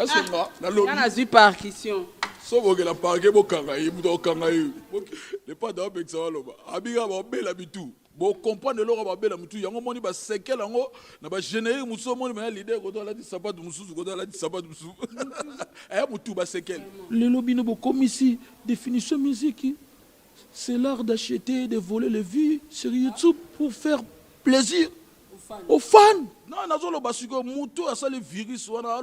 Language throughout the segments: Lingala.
a eu partition. Sauf que la parquet bokangaï, bokangaï. Le pas d'un peu de ça là-bas. Abiga va bel habitu. Bon comprendre le roi bel habitu. Yango moni ba sekel yango na ba générer muso moni mais l'idée ko la di sabat musu ko la di sabat musu. Eh mutu ba sekel. Le lobby no comme ici définition musique. C'est l'art d'acheter, de voler les vues sur YouTube pour faire plaisir aux fans. Non, nazo lo basiko mutu asali virus wana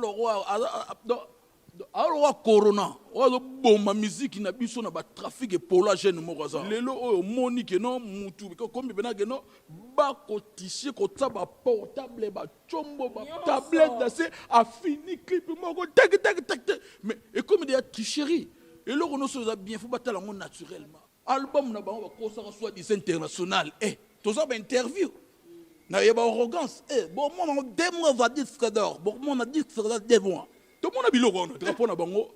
alors corona ozo bomba musique na biso na ba trafic et pola jeune mokoza lelo oyo monique non mutu comme bena geno ba ko tiché ko taba portable ba chombo ba tablette d'assez a fini clip moko tac tac tac mais et comme des tricherie et là on se bien faut battre la monde naturellement album na bango ba ko ça soit des international tout ça ba interview na yeba arrogance bon moi deux mois va disque d'or bon moi on a disque d'or deux mois. Tout le monde a biloko on drapeau na bango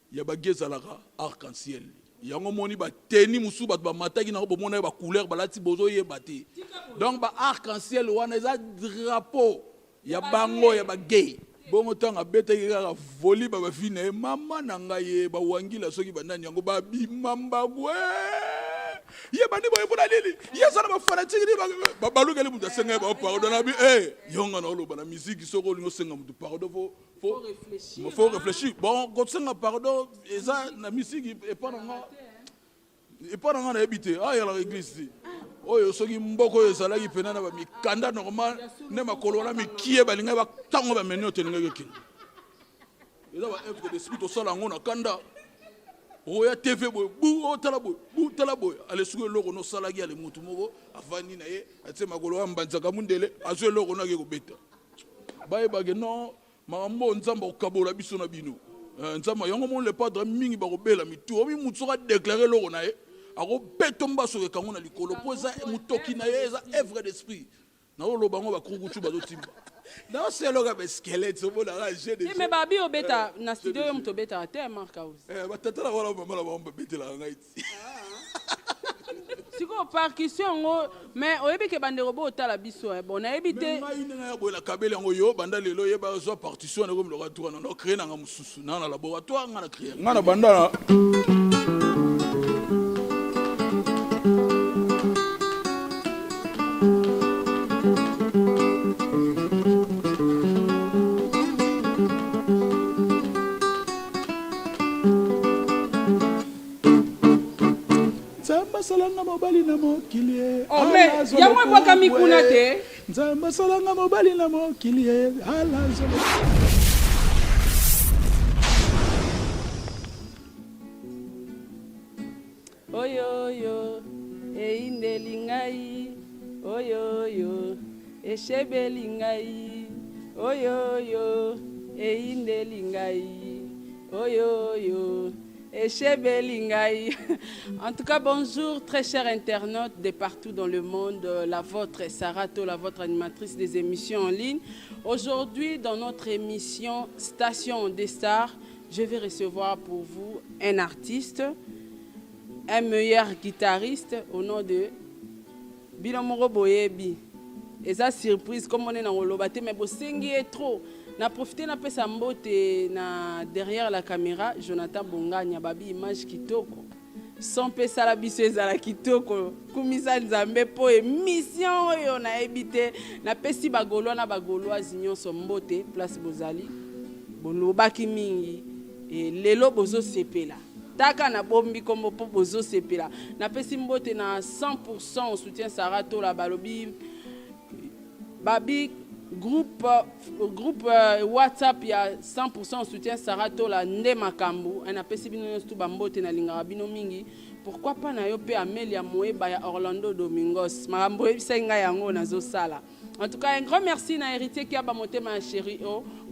ya ba gezalaka arc-en-ciel yango moni ba teni musu ba mataki na bo mona ba couleur ba lati bozo ye bati donc ba arc-en-ciel wana eza drapeau ya bango ya ba gay bongo tanga beta ka voli ba fine mama na ngai ba wangila soki ba nani yango ba bimamba gwe ye bani boye pona lili ye sana ba fanatique ni ba balukeli mutu senga ba pardon na bi yonga na lo ba na musique soko lingo senga mutu pardon faut réfléchir bon quand senga pardon et ça na musique et pas dans na habité ya la église oyo soki mboko yo salaki pena na ba mikanda normal ne makolo na mikie ba linga ba tango ba menyo telinga yoki eza ba œuvre d'esprit to sala ngona kanda oya TV boy bu tala boy ale suko loko no salaki ale mutu moko afani na ye ate makolo wa mbanzaka mundele azwe loko na ke ko beta baye bage non mambo nzamba okabola biso na bino nzamba yango mon le padre mingi ba robela mitu omi mutu ka déclarer loko na ye ako betomba so ke kango na likolo poza mutoki na ye eza œuvre d'esprit na lo bango ba kruguchu ba zotimba non c'est le gars squelette so bona la jeu de mais babi obeta na studio yo mto beta te marka uzi ba tata la wala mama la ba betela ngaiti siko percussion ngo mais oyebi ke bandero bo tala biso bon na ebité mais ina ya bola kabele ngo yo banda lelo ye ba zo partition na comme le retour na no créer na mususu na laboratoire nga na créer nga na banda salanga mobali na mokili mais yango boka mikuna te nzamba salanga mobali na mokili ala zolo oyo eindeli ngai oyo eshebeli ngai oyo eindeli ngai oyo En tout cas, bonjour très chers internautes de partout dans le monde. La vôtre, Sarato, la votre animatrice des émissions en ligne. Aujourd'hui, dans notre émission Station des Stars, je vais recevoir pour vous un artiste, un meilleur guitariste au nom de Bilomoro Boyebi. Et ça, surprise, comme on est dans le lobate, mais Bosengi est trop. Na profité na pesa mbote na derrière la caméra Jonathan Bonganya babi image kitoko son pesa la biso ezala kitoko kumisa nzambe po émission oyo na ebité na pesi bagolwa na bagolwa nyonso mbote place bozali bolobaki mingi et lelo bozo sepela taka na bombi kombo po bozo sepela na pesi mbote na 100% soutien Sarato la balobi babi groupe WhatsApp, il y a 100% soutien Sarato la nde makambu en apesi bino tout bambote na lingara bino mingi pourquoi pas na yo pe Amelia Moeba ya Orlando Domingos makambo ebisenga yango nazo sala. En tout cas un grand merci na héritier qui a bamoté ma chérie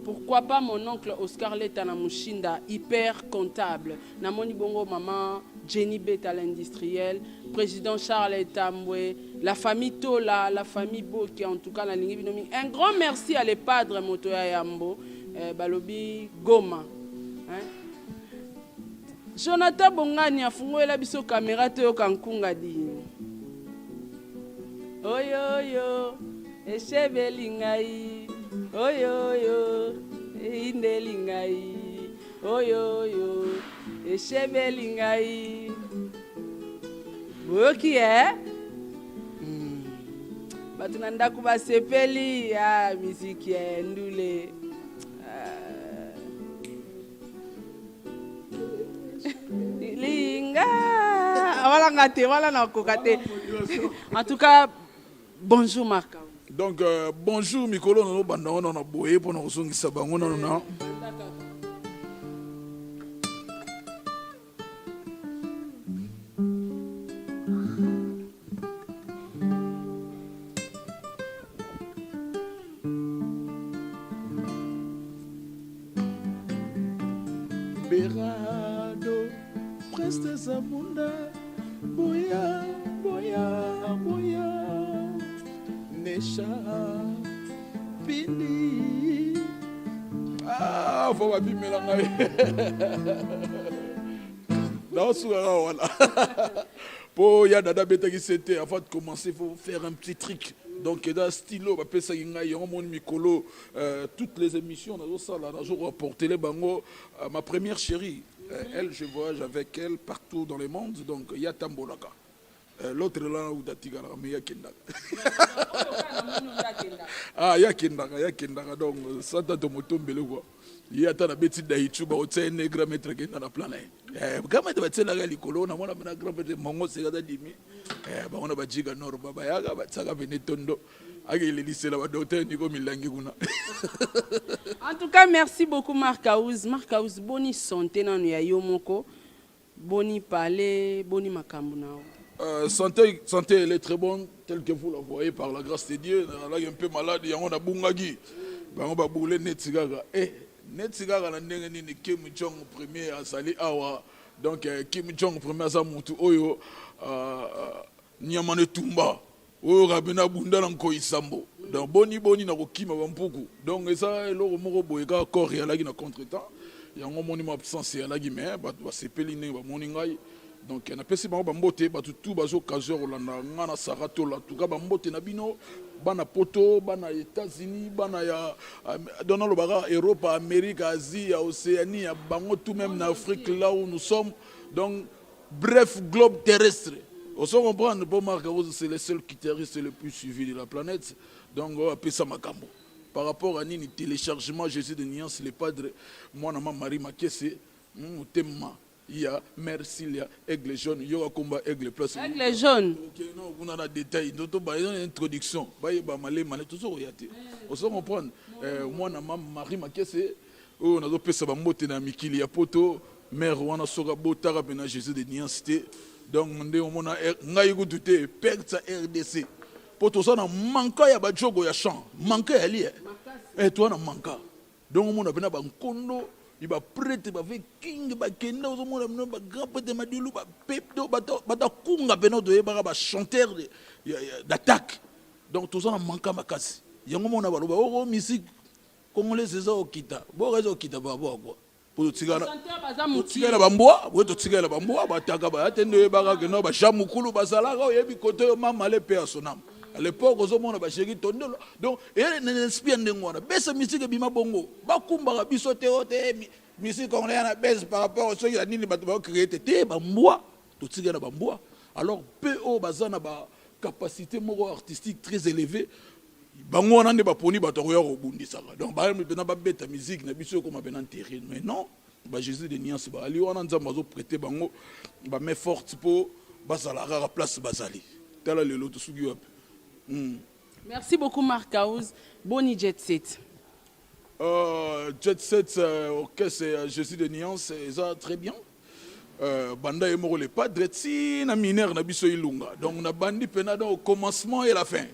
pourquoi pas mon oncle Oscar Leta na Mushinda hyper comptable na moni bongo maman Jenny Beta l'industriel, président Charles Tambwe, la famille Tola, la famille Boki, en tout cas, la ligne. Un grand merci à les padres Motoya Yambo, Balobi Goma. Jonathan Bongani a fungé la biso caméra Teo Kankunga di. Oyo, Echebelingai, Oyo, indeli ngai oyo oyo eshebeli ngai boyoki bato na ndako basepeli ya miziki ya ndule linga awalanga te wala nakoka te. En tout cas, bonjour Marc. Donc bonjour mikolo no banda ona na boye pona kusungisa bango na Berado preste zamunda boya boya boya nesha pindi faut babimela ngai voilà. Pour ya dada betaki c'était avant de commencer faut faire un petit trick. Donc dans stylo ba pesa inga yo mon mikolo toutes les émissions dans ça là jour rapporter les bango ma première chérie elle je voyage avec elle partout dans le monde donc il y a Tambolaka l'autre là où datigala mais ya kenda ah ya kenda donc ça tata motombele quoi il y a tana beti daichu ba otse negra mettre kenda na plan kama de batela ga likolo na mona na grand pete mongo se ga dimi ba ona ba jiga nor baba yaga ba tsaka benetondo agile lisela ba docteur niko milangi kuna. En tout cas merci beaucoup Marc Aouz. Marc Aouz boni santé na ya yo moko boni parler boni makambo na santé elle est très bonne telle que vous la voyez par la grâce de Dieu. Là un peu malade il y a on a bungagi ba on ba boule netigaga netigaga na ndenge nini Kim Jong premier azali awa donc Kim Jong premier azamutu oyo nyamane tumba oyo rabena bunda na ko isambo donc boni na kokima bampuku donc ça eloko moko boyeka corps ya lagi na contretemps yango moni ma absence ya lagi mais ba sepeli ne ba moni ngai donc na pesi bango bambote batu tout bazo kazo rolanda ngana sarato la tuka bambote na bino bana poto bana États-Unis bana ya dans le baga Europe Amérique Asie Océanie ya bango tout même en Afrique là où nous sommes donc bref globe terrestre on se comprend bon Marc Aouz c'est le seul guitariste le plus suivi de la planète donc on appelle ça makambo par rapport à nini téléchargement Jésus de Nuance les padres moi na Marie Makese tema il y a merci il y a aigle jaune il y a combat aigle place aigle jaune OK non on a des détails d'autres ba une introduction ba malé tout ça oyate on se comprend moi na Marie Makese on a pesa ba moté na mikili ya poto mère wana soka botara pena Jésus de Nuance donc ndé on a ngai ko douter perte RDC poto ça na manka ya ba jogo ya chant manka ya li toi na manka donc on a pena ba nkondo il va prêter ba king ba kenda zo mona ba grand de madilu ba pepto ba kunga pena do ba ba chanteur d'attaque donc tout ça na manka makasi yango mona ba o musique congolais c'est ça okita bo rezo okita ba bo quoi pour tigana tigana bamboa bo to tigana bamboa ba taka ba atende ba ka no ba jamukulu ba salaka o yebi kote mama le pe asonam à l'époque aux hommes on a chéri tondolo donc elle n'inspire ndengona besa musique bima bongo ba kumba biso te musique on a base par rapport à ceux qui a nini ba créer te bamboa to tigana bamboa alors PO bazana ba capacité moro artistique très élevée bango na nde ba poni ba to ya robundisa donc ba maintenant ba beta musique na biso comme ben enterré mais non ba Jésus de Nuance ba ali wana nzamba zo prêter bango ba met forte pour bazala ra place bazali tala lelo to sugi wapi. Merci beaucoup Marc Aouz. Boni Jet Set. Jet Set, ok, c'est Jésus de Nuance, ça très bien. Banda et Moro les padres, si na mineur na biso ilunga. Donc on a bandi penada au commencement et la fin.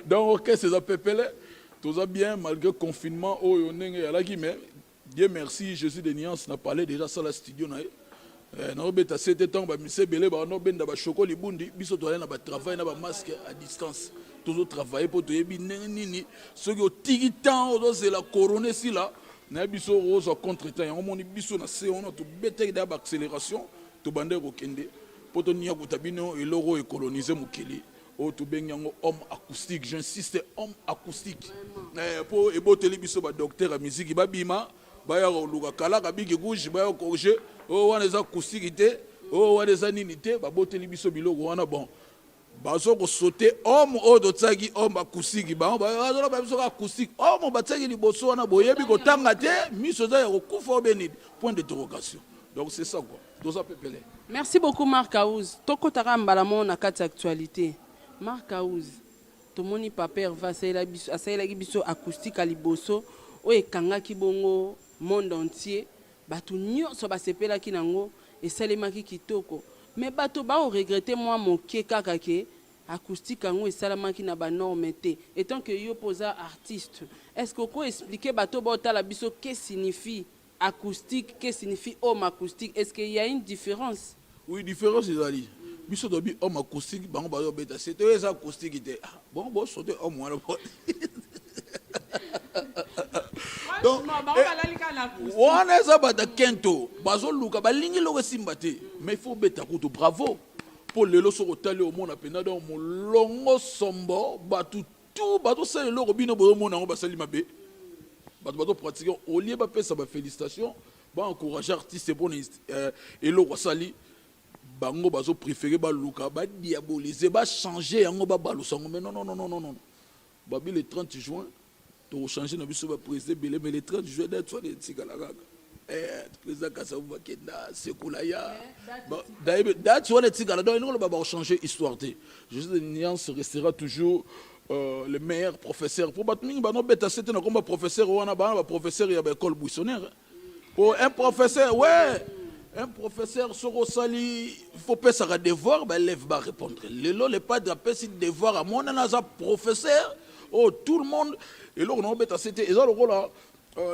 Donc ok, c'est ça pépélé. Tout ça bien malgré le confinement. Oh yonenge ya la mais Dieu merci, Jésus de Nuance n'a parlé déjà ça la studio na. Non beta c'était temps ba mise belé ba no benda ba chocolat bundi biso to na ba travail na ba masque à distance toujours travailler pour to yebi nini ceux qui au tigi temps c'est la couronne si là na biso rose contre temps on moni biso na c'est on to beta da accélération to bande ko kende pour to nia ko tabino et loro et coloniser mukili Oh, tu ben yango homme acoustique, j'insiste, homme acoustique. Pour eboter biso ba docteur à musique ba bima, ba ya luka kala ka bigi gouge ba corriger. Oh wana za acoustique té, oh wana za ninité, ba boter biso biloko wana bon. Bazo ko sauter homme o do tsaki homme acoustique ba bazo ba biso acoustique. Homme ba tsaki liboso wana boyebi ko tanga te, miso za ya ko kufa benid. Point d'interrogation. Donc c'est ça quoi. Doza pepele. Merci beaucoup Marc Aouz. Toko tarambala mo na kati actualité. Marc Aouz, tomoni paper va saela biso acoustique à liboso o ekangaki bongo monde entier bato nyonso basepelaki nango esalemaki kitoko mais bato ba o regretter moi moke kaka ke acoustique yango esalamaki na ba norme te étant que yo posa artiste est-ce que ko expliquer bato ba otala biso que signifie acoustique, que signifie homme acoustique, est-ce qu'il y a une différence? Oui, différence ezali. Biso dobi homme acoustique bango ba yo beta c'est eux acoustique était bon bon sauter homme wana donc wana za bata kento bazo luka balingi loko simbate mais il faut beta kuto bravo pour lelo soko tali au monde apena dans molongo sombo batu tout bato sele loko bino bo mona ngo basali mabe bato pratiquer au lieu ba pesa ba félicitations ba encourager artiste pour et loko sali bango bazo préféré ba luka ba diaboliser ba changer yango ba balusango mais non babi le 30 juin to changer na biso ba président belé mais le 30 juin d'être soit de tikalaka président Kasavuba Kenda Sekoulaya date soit de tikala donc on va changer histoire té juste une nuance restera toujours le meilleur professeur pour batmingi ba no beta c'était na comme professeur wana ba professeur ya ba école buissonnière pour un professeur ouais. Un professeur sur Rosali, il faut pas ça devoir, ben l'élève va répondre. Les padres appellent ce devoir à mon anaza professeur, oh tout le monde, et là on a bête à c'était, et là le rôle là,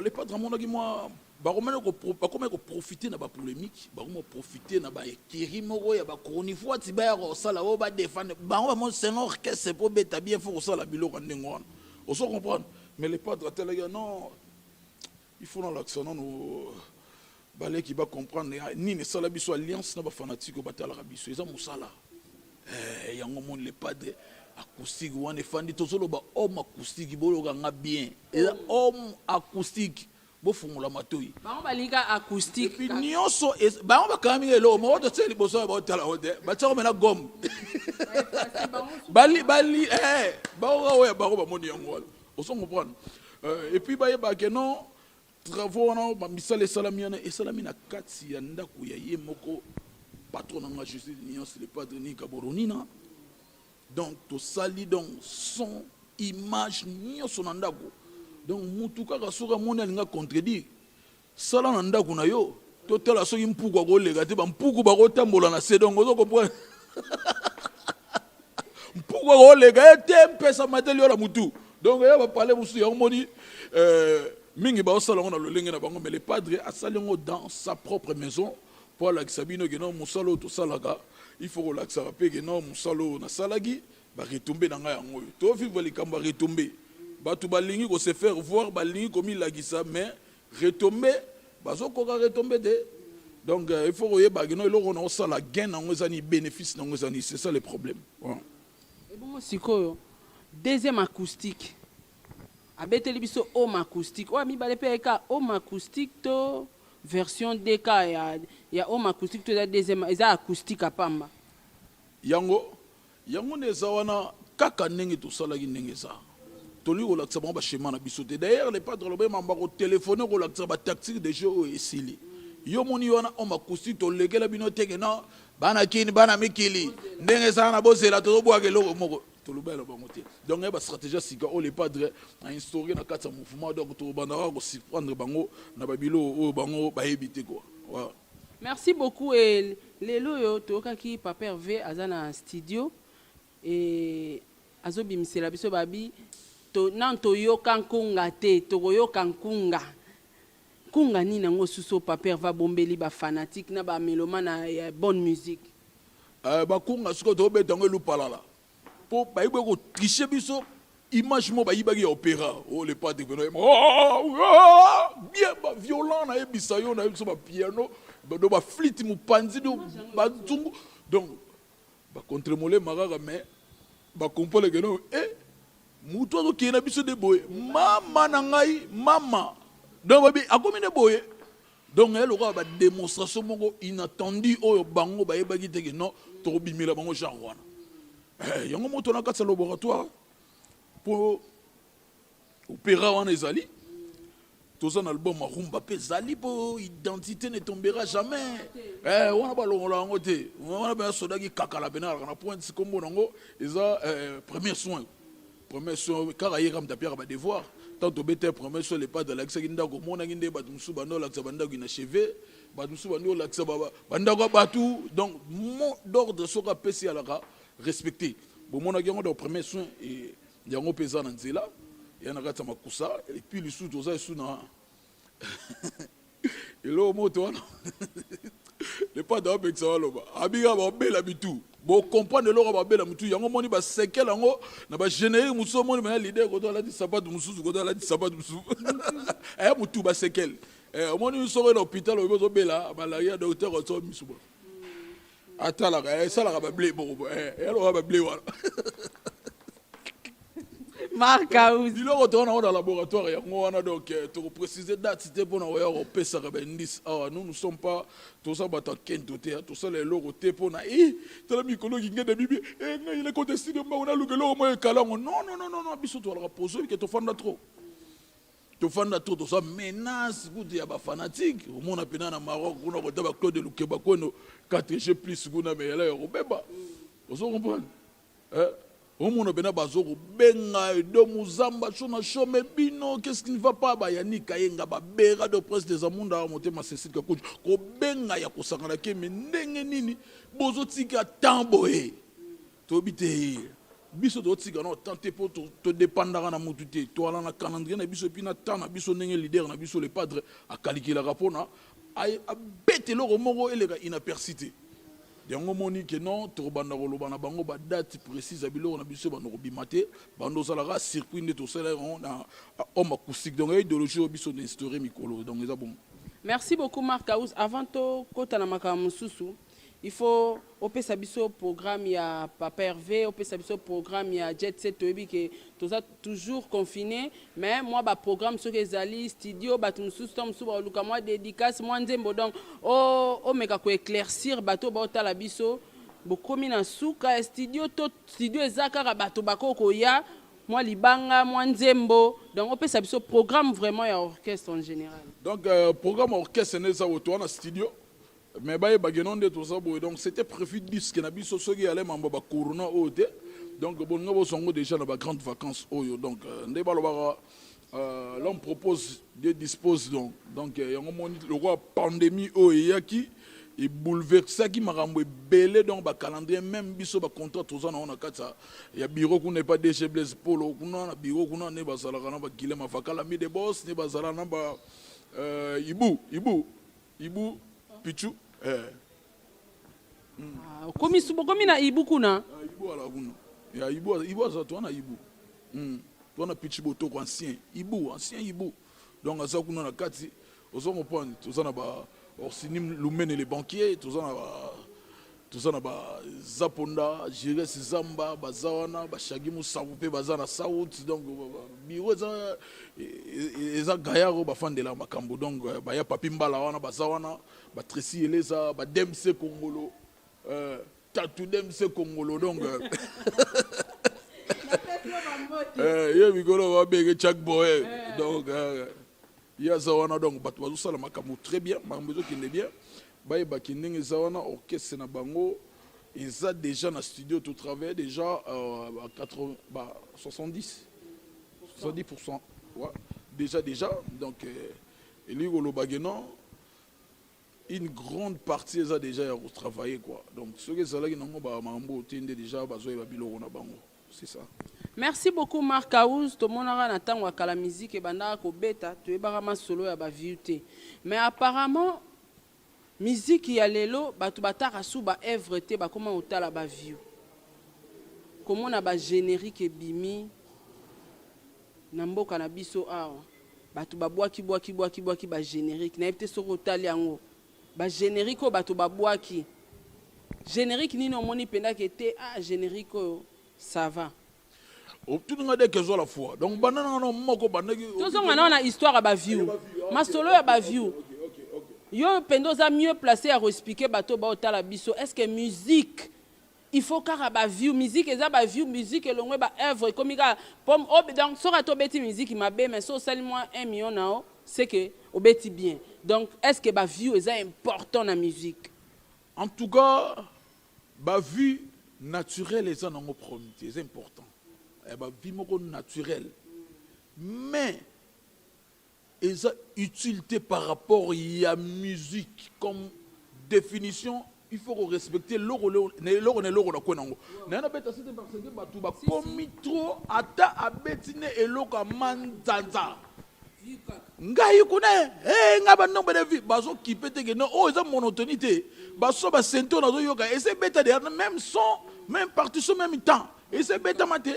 les padres à mon avis moi, bah comment profiter na ba polémique, bah comment profiter na ba écrit moro ya ba chronique, tu vas Rosala, on va défendre, bah on va mon seigneur qu'est-ce c'est pour bête bien faut Rosala bilo quand n'engon, on se comprend, mais les padres à tel gars non, il faut dans l'action non. Balé qui va comprendre ni ne sala biso alliance na ba fanatique batala biso eza musala yango mon le padre acoustique wana fandi tozolo ba homme acoustique boloka nga bien eza homme acoustique bo fungula matoi ba balinga acoustique puis nyonso ba ba kami elo mo to tseli boso ba tala ode ba tsako mena gom bali ba oya ba ko ba moni yango wala on se comprend et puis ba yeba que non travaux on a misale salamiana et salamina kati ya ndako ya ye moko patron na Jésus nuance le padre ni kaboronina donc to sali donc son image nyonso na ndako donc mutu kaka soka moni alinga contredire sala na ndako na yo to tala soki mpuku ko lega te ba mpuku ba ko tambola na se donc ozo comprendre mpuku ko lega te mpesa mateli yo la mutu donc ya ba parler musu ya moni mingi ba osala na lolenge na bango mais le padre a salingo dans sa propre maison pour la sabino que non musalo to salaka il faut relaxer rappeler que non musalo na salagi ba retomber na nga yango to vivre les kamba retomber ba tu balingi ko se faire voir balingi comme il lagisa mais retomber bazo ko retomber de donc il faut royer ba que non lo na osala gain na ngozani bénéfice na ngozani c'est ça le problème ouais. Et bon sikoyo deuxième acoustique abeteli biso homme acoustique o mi bale peka homme acoustique to version DK ya homme acoustique to da deuxième eza acoustique apamba yango neza wana kaka ndenge to salaki ndenge za toli ko laksa ba schéma na biso te d'ailleurs les padres lo ba mamba ko téléphoner ko laksa ba tactique de jeu esili yo moni wana homme acoustique to legela bino teke na bana kini bana mikili ndenge za na bozela to bwa ke loko moko donc il y a une stratégie si les padres a instauré dans quatre mouvements donc to bandara ko surprendre bango na babilo o bango ba éviter quoi. Merci beaucoup et lelo yo to kaki Papa Hervé azana studio et azobi misela biso babi to nanto yo kankunga te to yo kankunga kunga ni nango suso Papa Hervé bombeli ba fanatique na ba mélomane ya bonne musique ba kunga suko to betango lupalala pour ba ibo ko tricher biso image mo ba yibaki opéra oh les pas de bien ba violent na ebisa yo na biso ba piano ba do ba flûte mu panzi do ba zungu donc ba contre molé marara mais bakompole ke no moto azokende na biso de boye mama na ngai mama donc babi akomi de boye donc eloko badémonstration moko inattendu oyo bango bayebaki teke non tokobimela bango genre wana yango moto na kati ya laboratoire mpo opéra wana ezali toza na album arumba mpe ezali mpo identité ne tombera jamais wana balongola yango te wana baya sodaki kakala pene alaka na pointe kombo nango eza premier soin kaka yeka mtapiaka badevoir tant tobete premier soin le pas de lakisaki ndako omonaki nde bato mosusu bando olakisa bandako inacheve bato mosusu bando olakisa bandako ya bato donc mot d'ordre soki apesi alaka respecté bomonaki yango donc premier soin yango mpe eza na nzela ya na kati ya makusa epuis lisusu toza esu na eloko moto wana lepade abekisa baloba abika babela bitu bocomprendre eloko babela mitu yango moni basekele yango na bagénérique mosusu omoni maya lider koto alati sapatu mosusu koto alati sapatu mosusu aya motu basekele omoni soko na hôpital oyo ozobela malaria docteur oso misu bo atalaka esalaka bable boko eloko bable wana Marcaus. Biloko toona dans le laboratoire yango wana donc to préciser date c'était pour na oya opesa ka indice nous ne sommes pas tout ça bata kento te tout ça les logo te pour na tala mikolo ngende bibi il est contesté de ma on a lukelo mo kala non biso to la poser que to fanda trop to ça menace goût ya ba fanatique au monde apena na Maroc on a ko ba Claude Lukeba kono 4G plus guna mais là yo beba vous comprenez Omono bena bazoko benga do muzamba chona chome bino qu'est-ce qui ne va pas ba yanika yenga ba bera de presse des amunda monter ma Cécile ko benga ya kosangana ke ndenge nini bozotika tamboé to bité biso do tika no tenter pour te dépendre na mututé to ala na calendrier na biso pina tana biso ndenge leader na biso le padre a calculer rapona a bête lo moko elega inapercité yango moni ke non to banda ko lobana bango ba date précise biloko na biso bando ko bimate bando salaka circuit nde to sala na homme acoustique donc idéologie biso d'instaurer mikolo donc ça bon. Merci beaucoup Marcaus. Avant to kota na makamu susu il faut opesa biso programme ya Papa Hervé, opesa biso programme ya Jet Set Toyebi que toza toujours confiné mais moi ba programme ce que ezali studio bato mususu tom suba luka moi dédicace moi nzembo donc o meka ko éclaircir bato ba otala biso bokomi na suka studio ezaka bato bakoko ya moi libanga moi nzembo donc opesa biso programme vraiment ya orchestre en général. Donc programme orchestre neza woto na studio mais baye bagenon de tout ça donc c'était prévu disque na biso soki allait mamba ba corona ote donc bon ngo songo déjà dans ba grandes vacances oyo donc ndé balobara l'homme propose de dispose donc yango moni le roi pandémie oyo yaki et bouleversé qui marambo belé donc ba calendrier même biso ba contrat tout ça na on kata ya bureau qu'on n'est pas DG Blaise Polo kuna na bureau kuna ne ba sala kana ba kilema fakala mi de boss ne ba sala na ba ibu pichu komi na ibu kuna ibu ala kuna ya ibu za to na ibu to na pichu boto ancien ibu donc asa kuna na kati ozo comprendre to ça na ba orsinim lumene les banquiers to ça na ba zaponda jire zamba bazawana ba shagimu savupe bazana saout donc biro za gayaro ba fandela makambo donc ba ya papi mbala wana bazawana ba Tracy Eleza ba Demse Kongolo tatu Demse Kongolo donc ye bigolo ba bege chak boy donc ya zawana donc bato bazo sala makambo très bien makambo qui est bien baye bakindenge zawana orchestre na bango ils a déjà na studio tout travail déjà à 70% ouais déjà donc Eligolo Bageno une grande partie ils a déjà travaillé quoi donc ce que ça là qui n'ont pas mambo tende déjà bazoe babilo na bango c'est ça. Merci beaucoup Marcaus to monara na tango kala musique banda ko beta to ebara masolo ya ba viuté mais apparemment musique ya lelo batu bataka sou ba œuvre te ba comment otala ba view comment na ba générique bimi na mboka na biso awa batu babwaki ba générique na epte soko otali yango ba générique o batu babwaki générique nino moni penda ke te générique Ça va. Tout le monde a des la fois. Donc, banana, non, moko, banana. Tout ça, on a une histoire à ba view. Ma solo à ba view. Yo, pendoza mieux placé à expliquer bateau ba otala biso. Est-ce que musique, il faut car ba view musique, et ça ba view musique et l'on ba œuvre comme il a pomme. Donc, sur to beti musique, il m'a bé, mais sur seulement 1 million nao, c'est que au beti bien. Donc, est-ce que ba view est important dans la musique? En tout cas, ba vue naturelle est un premier, c'est important. Ba vie naturelle. Mais ils ont utilité par rapport à la musique comme définition, il faut respecter l'oro ne l'oro na quoi nango. Na na beta c'était parce que batu ba komi trop ata abetine eloko manzanza. Ngai kuna ngaba nombe de vie bazo ki pete que non oh ils ont monotonité. Baso ba sento na zo yoka et c'est beta de même son, même partition même temps. Et c'est bêta maté.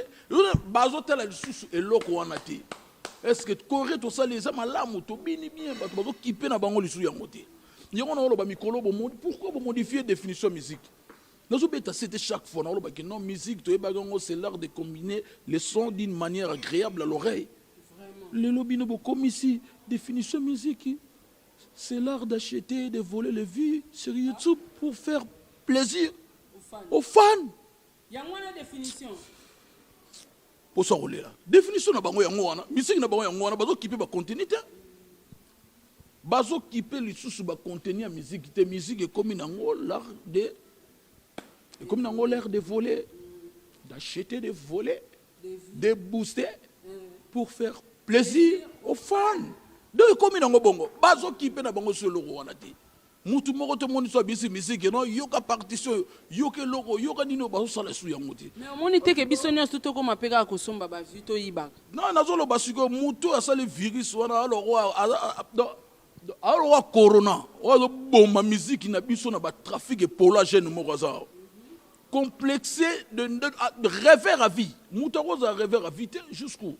Bazo tela lisusu eloko wana te. Est-ce que correct tout ça les gens malamu to bini bien bazo kipe na bango lisusu ya moté. Yongo na loba mikolo bo pourquoi vous modifier définition musique? Nazo bêta c'était chaque fois na loba que non musique to ebagango c'est l'art de combiner les sons d'une manière agréable à l'oreille. Le lobino bo comme ici définition musique. C'est l'art d'acheter et de voler les vues sur YouTube pour faire plaisir aux fans. Il y a une définition. Pour ça, là. Définition na bango yango wana. Musique na bango yango wana. Bazo kipe ba contenu te. Bazo kipe li susu ba contenu ya musique te. Musique est comme nango l'art de. Et comme nango l'art de voler, d'acheter, de voler, de booster pour faire plaisir aux fans. Donc comme nango bongo. Bazo kipe na bango sur le wana te. Mutu moko te moni so bisi musique non yoka partition yoka logo yoka nino ba so la su yango te mais moni te ke biso nyonso to ko mapeka ko somba ba vito yiba non nazolo basiko mutu asali virus wana alors corona o bomba musique na biso na ba trafic et polagène moko za complexé de rêver à vie mutu ko za rêver à vie jusqu'où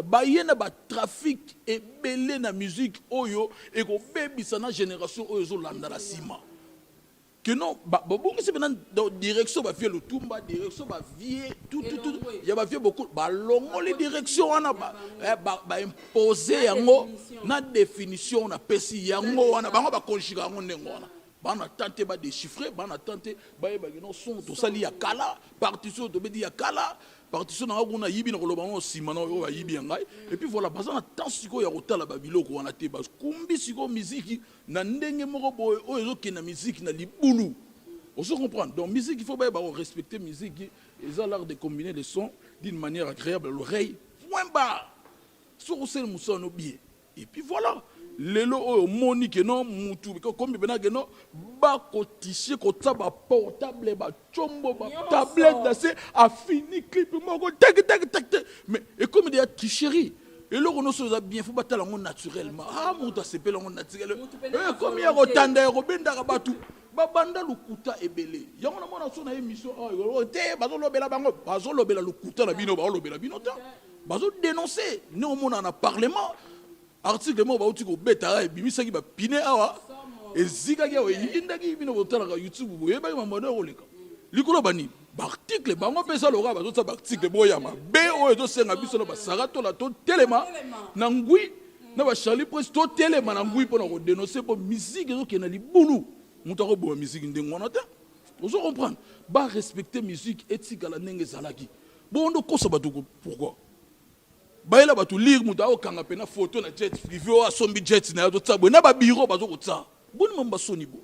bayena ba trafic et belé na musique oyo et ko bebisa na génération oyo zo landa la sima que non bongo c'est maintenant direction ba vie le tumba direction ba vie tout il y a ba vie beaucoup ba longo les directions wana ba imposer yango na définition na pesi yango wana bango ba konjika yango ndengo wana bana tenter ba déchiffrer bana tenter ba yeba non son to sali ya kala partition to bedi ya kala partition na ngona yibi na koloba ngo simana oyo yibi ngai et puis voilà bazana tant siko ya kotala ba biloko wana te bas kumbi siko musique na ndenge moko boy oyo zo kena musique na libulu on se comprend donc musique il faut ba respecter musique ils ont l'art de combiner les sons d'une manière agréable à l'oreille point bas sur c'est musono bien et puis voilà lelo oyo monique non mutu comme bena que non ba koticher ko taba portable ba chombo ba tablette d'assez a fini clip moko tac mais et comme il y a tricherie et là on se bien faut battre la naturellement mutu c'est la naturel comme il y a otanda ko benda ba tout ba banda lukuta ebele yango na mona so na émission te bazo lobela bango bazo lobela lukuta na bino ba lobela bino ta bazo dénoncer nous on a parlement article mo ba uti ko beta e bimisa ki ba pine awa ezika ki awa yindaki bino botala ka YouTube boye ba mamona oleka likolo bani ba article bango pesa loka ba zotsa ba article boyama be o ezo senga biso na ba sarato la to telema na ngui na ba Charlie Press to telema na ngui pona ko dénoncer po musique ezo kena libulu muta ko bo musique ndengona ta ozo comprendre ba respecter musique éthique la ndenge zalaki bondo kosa batuko pourquoi bayela batu lire muta o kanga pena photo na jet privé o asombi jet na yo tsabo na ba bureau bazo ko tsa boni mamba soni bo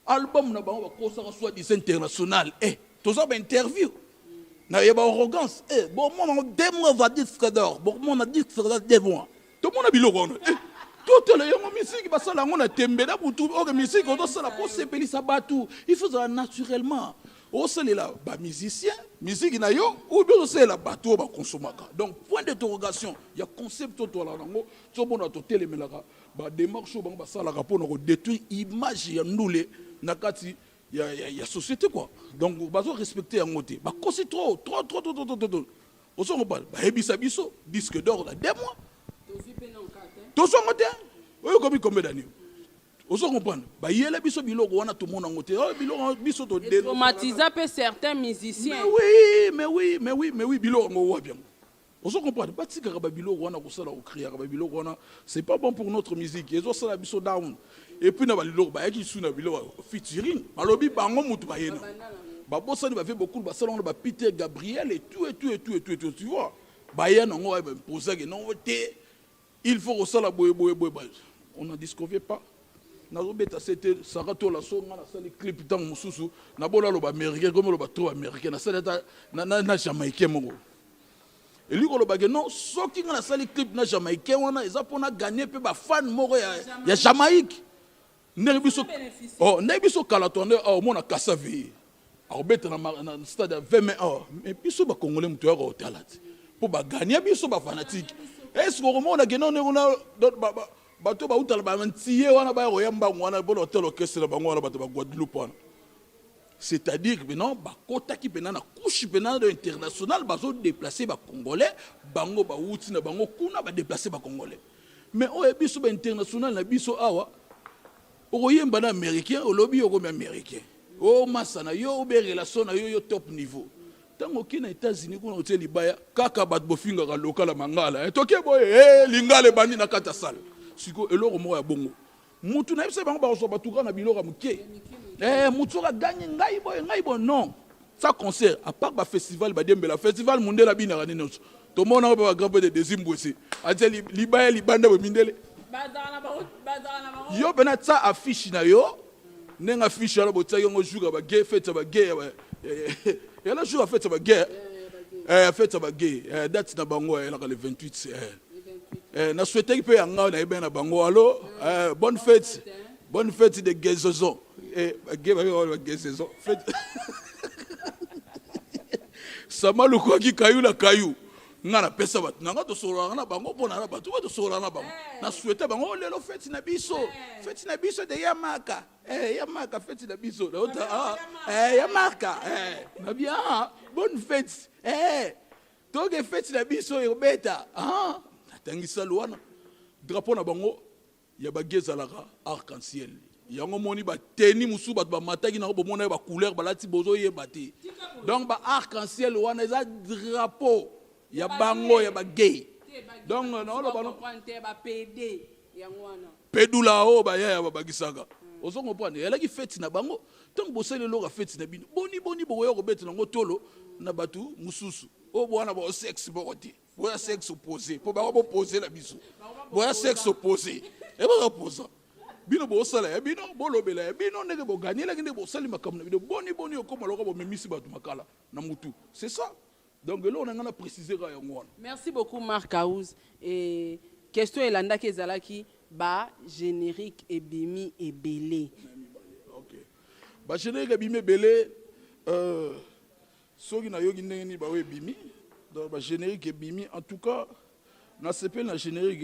album na bango ba kosa ka soit dis international toza ba interview na yeba arrogance bon mon demo va disque d'or bon mon a disque d'or devant to mona biloko on tout le yango musique ba sala ngona tembe na butu o musique o do sala ko sepelisa batu il faut ça naturellement. Au c'est là, bah musicien, musique na yo, ou bien c'est là, bateau bah consommateur. Donc point d'interrogation, il y a concept tout là nango, so bon à télé mais là, bah démarche au bah ça là pour nous détruire image ya nous nakati il y a société quoi. Donc bah so respecter en côté. Bah c'est trop. Au son bah hebisa biso disque d'or là 2 mois. Tout son côté. Oui combien d'années? Vous comprenez? Bah il y a les biso biloko wana tout le monde en côté. Oh biloko biso to Et traumatiser peut certains musiciens. Mais oui biloko ngo wa bien. Vous comprenez? Pas si ka biloko wana ko sala ko crier ka biloko wana c'est pas bon pour notre musique. Ils ont ça la biso down. Et puis na ba biloko ba yaki suna biloko featuring. Balobi bango mutu ba yena. Ba bossa ni ba fait beaucoup ba salon ba Peter Gabriel et tout tu vois. Ba yena ngo ba poser que non il faut que ça la boye. On n'en disconvient pas. Nazobeta c'était Sarato la songa na sali clip dans mususu na bola lo ba américain comme lo ba trop américain na saleta na jamaïcain moko et lui ko lo ba que non soki na sali clip na jamaïcain wana eza pona gagner pe ba fan moko ya Jamaïque ne biso oh ne biso kala tonde oh mona kasavi obeta na stade 20 heures mais biso ba congolais muto ya ko talati pour ba gagner biso ba fanatique est-ce qu'on mona que non on bato ba utala ba ntiye wana ba royamba wana bolo hotel orchestre ba ngwana bato ba Guadeloupe wana c'est-à-dire que non ba kota ki pena na couche pena de international bazo déplacer ba congolais bango ba uti na bango kuna ba déplacer ba congolais mais o biso ba international na biso awa o yemba na américain o lobby o comme américain o masana yo be relation na yo top niveau tango ki na États-Unis kuna hotel libaya kaka bat bofinga ka local mangala toke boye lingale bandi na kata sala siko eloko mo ya bongo mutu na yebisa bango ba so batuka na biloko muke mutu ka gagner ngai boy non ça concert à part ba festival ba dembela festival mundela bina ka nino to mona ba grand peu de Dezimbwese ateli libaya libanda bo mindele bazana ba yo bena ça affiche na yo nenga affiche la bo tsaya ngo juga ba gay fête ba gay ya la jour fête ba gay fête ba gay date na bango la le 28 na souhaité que peut anga na ibena bango allo bonne fête de guérison et guérison fête samalu ko ki kayu la kayu ngana pesa bat nanga to solo na bango pona na batu to solo na bango na souhaité bango lelo fête na biso de Yamaka Yamaka fête na biso Yamaka na bien bonne fête toge fête na biso yobeta tangisa luana drapeau na bango ya bageza laka arc-en-ciel yango moni ba teni musu ba mataki na bo mona ba couleur ba lati bozo yebati donc ba arc-en-ciel wana za drapeau ya bango ya ba gay donc non lo bano ba PD yango wana pedula o ba ya ba bagisaka ozo comprendre yala ki fête na bango donc bo sele lo ka fête na bino boni bo yo ko beti na ngotolo na batu mususu o bwana ba sexe bokoti boya sexe opposé pour ba opposer la biso boya sexe opposé e ba opposer bino bo sala ya bino bo lobela ya bino ndenge bo gagner la ndenge bo sali makamna bino boni okoma loko bo memisi batu makala na mutu c'est ça donc là on a précisé ka yango. Merci beaucoup Marc Aouz et question elanda ke zalaki ba générique ebimi ebele. OK ba générique ebimi ebele soki na yoki ndenge ni ba we ebimi donc ba générique ebimi en tout cas na s'appelle la générique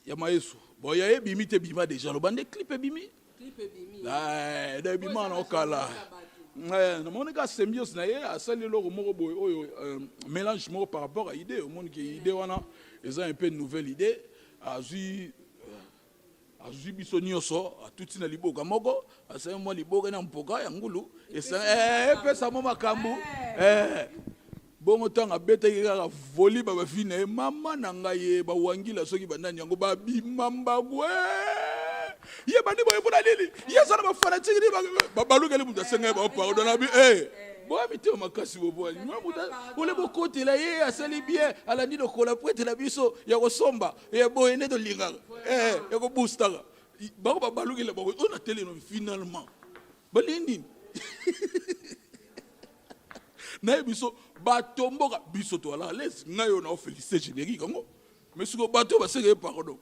ya maeso bon ya ebimi te bima déjà le bande clip ebimi da ebima na okala na moni ka symbiose na ye asali loko moko boy oyo mélange moko par rapport à idée au monde qui idée wana eza un peu nouvelle idée azui biso nyonso atuti na liboka moko asali mo liboka na mpoka ya ngulu esa pesa mo makambu bongo tanga betaki kaka voli ba bafine mama na ngai ba wangila soki bandani yango ba bimamba gwe ye bandi boye pona lili ye sana ba fanatique ni ba balukele muta senga ba pardon na bi bo habité makasi bo bo ni muta ole bo côté la ye asali bien ala ni do kola prête la biso ya ko somba ye boye ne do linga ya ko booster ba ko ba balukele ba on a télé no finalement ba lindi na biso batomboka biso to ala les ngayo na féliciter générique ngo mais siko bato ba seke pardon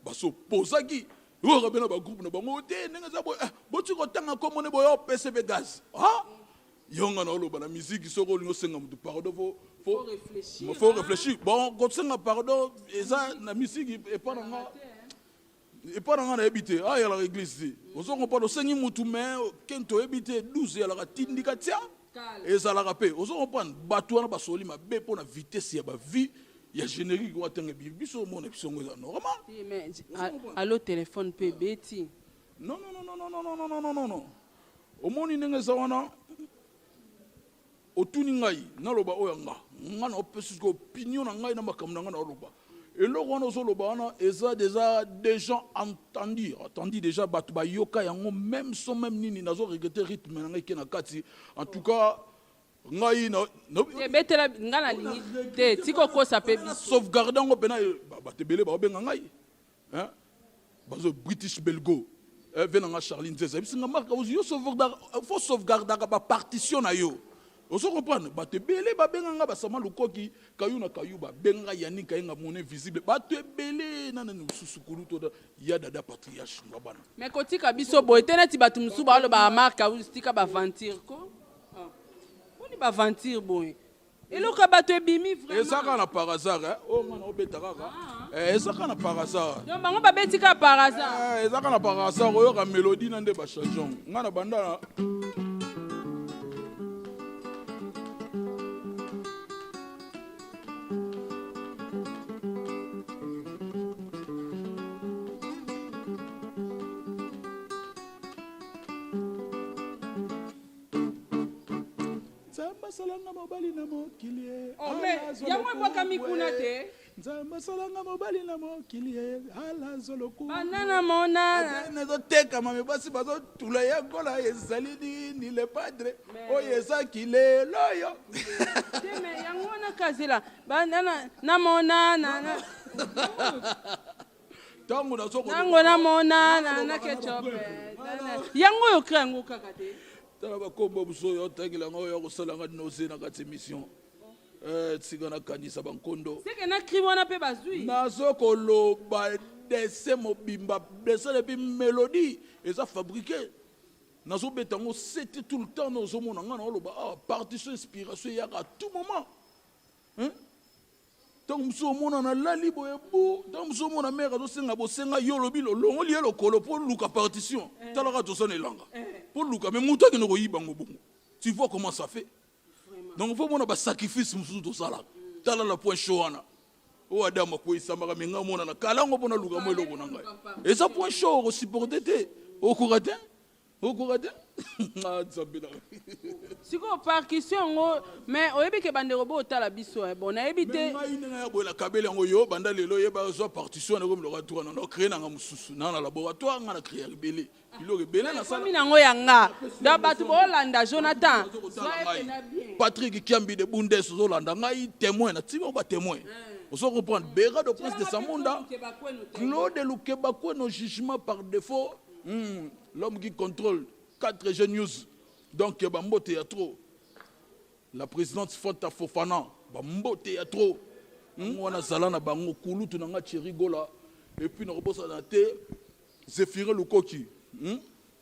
ba so posaki yo rabena ba groupe na bango te nenga za bo tiko tanga ko mone boyo PCB gaz yonga na lo bana musique soko lingo senga mutu pardon faut réfléchir bon ko senga pardon eza na musique et pas na habité ya la église ozo ko pas sengi mutu mais kento habité 12 ya la tindika tia et ça la rappelle ozo comprendre bato wana basoli mabe pour na vitesse ya ba vie ya générique wa tenge biso mona biso ngoza normal. Mais allo téléphone pe beti. Non. Omoni ndenge za wana otuni ngai naloba oyo nga na opesi ko opinion na ngai na makambo na nga na loba. Eloko wana ozoloba wana eza des gens entendu déjà bato bayoka yango même sans même nini nazo regretter rythme na ngai ke na kati. En tout cas ngai na betela ngana lingi te tiko ko sa pe sauvegarder ngo pena batebele ba benga ngai. Hein? Bazo British Belgo. Venanga Charline Zeza. Bisinga marka yo faut sauvegarder ba partition na yo. Oso comprendre batebele ba benga nga basama lukoki kayuna kayuba benga yani kayenga monnaie visible batebele nana susukulu to ya dada patriarche ngabana. Mais kotika biso boy teneti batu musuba lo ba marka ustika ba ventir ko. Oni ba ventir boy. Eloko bato ebimi vraiment. Ezaka na par hasard hein. Oh ngana obeta kaka. Ezaka na par hasard. Yo bango ba betika par hasard. Ezaka na par hasard oyo ka mélodie na nde ba chanson. Ngana banda salanga mobali na mokili. Oh mais yango eboka mikuna te. Nzamba salanga mobali na mokili ala zoloku. Banana mona. Nezo teka mame basi bazo tula ya gola ezali ni le padre. Oye zakile loyo. Mais yango na kazela. Banana na mona na. Tango na soko. Tango na mona na ketchup. Yango yo krango kakate. Tala kombo buso yo tangila ngo yo kosalanga nose na kati mission tsika na kanisa bankondo seke na kriwana pe bazui nazo koloba dese mobimba dese depuis mélodie eza fabriqué nazo betango c'était tout le temps nazo mona nga na loba partition inspiration ya à tout moment hein donc muso mona na lali boye bu donc muso mona mère zo senga bo senga yo lobi lo longo lié lo kolo pour luka partition tala ka to sone langa pour luka mais muto ki no ko yibango bongo tu vois comment ça fait donc faut mona ba sacrifice musu to sala tala la point show wana o adama ko isamba menga mona na kala ngo bona luka mo eloko na ngai et ça point show ko supporter te o kurate siko partition ngo mais oyebi ke bande robo otala biso bon na ebité ngai na bola kabele ngo yo banda lelo yeba zo partition na ko laboratoire na créer na mususu na laboratoire nga na créer belé biloko belé na sala mina ngo yanga da batu bolanda Jonathan Patrick Kiambi de Bundes zo landa ngai témoin na tiba ba témoin on comprendre Béra de Prince de Samunda Claude Lukebakwe no jugement par défaut. L'homme qui contrôle 4 jeunes news. Donc, Bambo Théâtre. La présidente Fanta Fofana. Bambo Théâtre. On a Zalana Bango Koulou, Tunanga Chirigola. Et puis, nous avons Zéphiré Lukoki.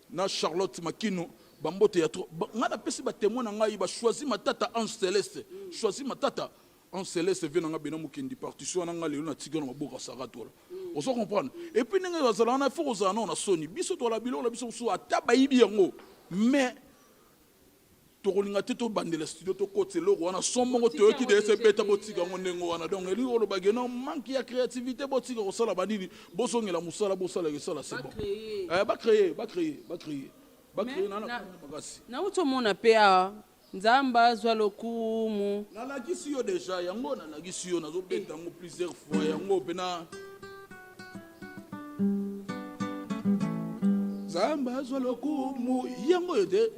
Na Charlotte Makino. Bambo Théâtre. On a témoin, on a choisi ma tata Ange Céleste. Choisi ma tata. En céleste vient dans la Mukendi partition dans les na tigana maboka saratola. On se comprendre. Et puis nous allons na faut aux on a soni. Biso to la bilo la biso so ataba ibi yango. Mais to rolinga teto bandela studio to côté lo wana sombo to ki de se beta botiga ngonengo wana donc eli olo bagena manque ya créativité botiga ko sala bandini boso ngela musala bosala ke sala c'est bon. Ba créer na bagasi. Na uto mona pa Nzamba zwa lokumu. Nalakisi yo déjà yango nalakisi yo nazo beta ngo plusieurs fois yango pena. Nzamba zwa lokumu yango yote.